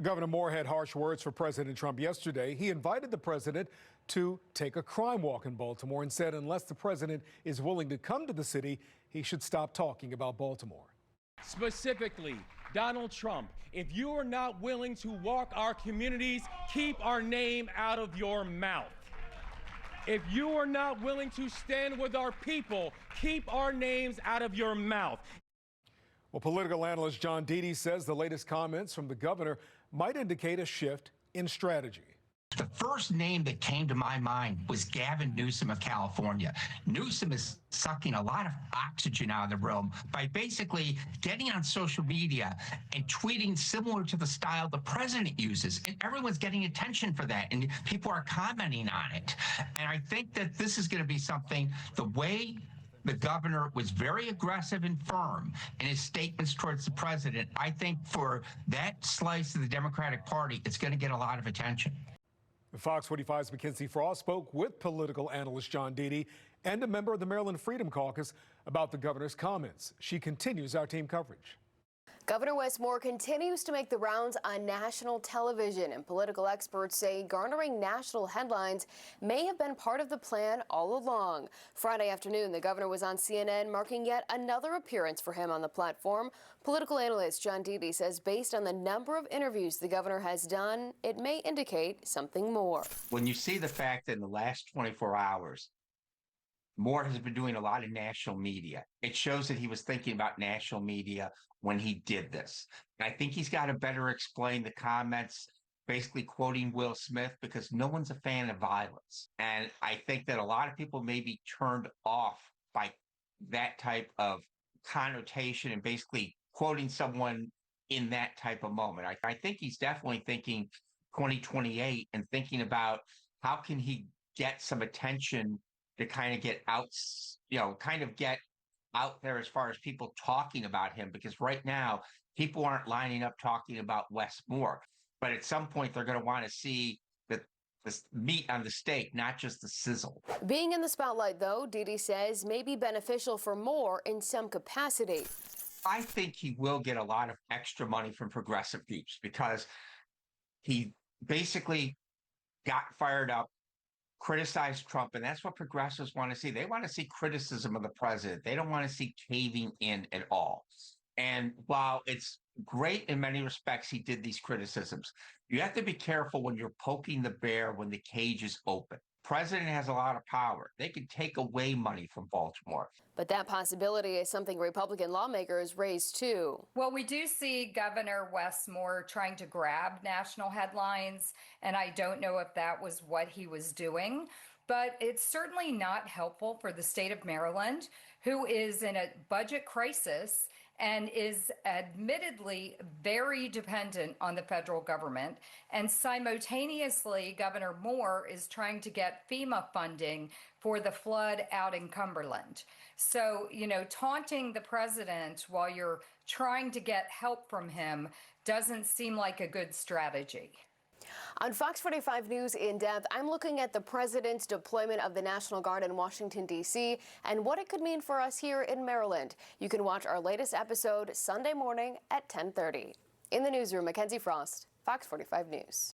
Governor Moore had harsh words for President Trump yesterday. He invited the president to take a crime walk in Baltimore and said unless the president is willing to come to the city, he should stop talking about Baltimore. Specifically, Donald Trump, if you are not willing to walk our communities, keep our name out of your mouth. If you are not willing to stand with our people, keep our names out of your mouth. Well, political analyst John Deedy says the latest comments from the governor might indicate a shift in strategy. The first name that came to my mind was Gavin Newsom of California. Newsom is sucking a lot of oxygen out of the room by basically getting on social media and tweeting similar to the style the president uses. And everyone's getting attention for that, and people are commenting on it. And I think that this is going to be something, the way the governor was very aggressive and firm in his statements towards the president. I think for that slice of the Democratic Party, it's going to get a lot of attention. Fox 45's Mackenzie Frost spoke with political analyst John Deedy and a member of the Maryland Freedom Caucus about the governor's comments. She continues our team coverage. Governor Wes Moore continues to make the rounds on national television, and political experts say garnering national headlines may have been part of the plan all along. Friday afternoon, the governor was on CNN, marking yet another appearance for him on the platform. Political analyst John Deedy says based on the number of interviews the governor has done, it may indicate something more. When you see the fact that in the last 24 hours, Moore has been doing a lot of national media, it shows that he was thinking about national media when he did this. And I think he's got to better explain the comments, basically quoting Will Smith, because no one's a fan of violence. And I think that a lot of people may be turned off by that type of connotation and basically quoting someone in that type of moment. I think he's definitely thinking 2028 and thinking about how can he get some attention to kind of get out, get out there as far as people talking about him, because right now people aren't lining up talking about Wes Moore. But at some point they're going to want to see the meat on the steak, not just the sizzle. Being in the spotlight, though, Deedy says may be beneficial for Moore in some capacity. I think he will get a lot of extra money from progressive groups because he basically got fired up, criticized Trump, and that's what progressives want to see. They want to see criticism of the president. They don't want to see caving in at all. And while it's great in many respects he did these criticisms, you have to be careful when you're poking the bear when the cage is open. President has a lot of power. They could take away money from Baltimore. But that possibility is something Republican lawmakers raised too. Well, we do see Governor Wes Moore trying to grab national headlines, and I don't know if that was what he was doing. But it's certainly not helpful for the state of Maryland, who is in a budget crisis and is admittedly very dependent on the federal government. And simultaneously, Governor Moore is trying to get FEMA funding for the flood out in Cumberland. So, taunting the president while you're trying to get help from him doesn't seem like a good strategy. On Fox 45 News In Depth, I'm looking at the president's deployment of the National Guard in Washington, D.C., and what it could mean for us here in Maryland. You can watch our latest episode Sunday morning at 10:30. In the newsroom, Mackenzie Frost, Fox 45 News.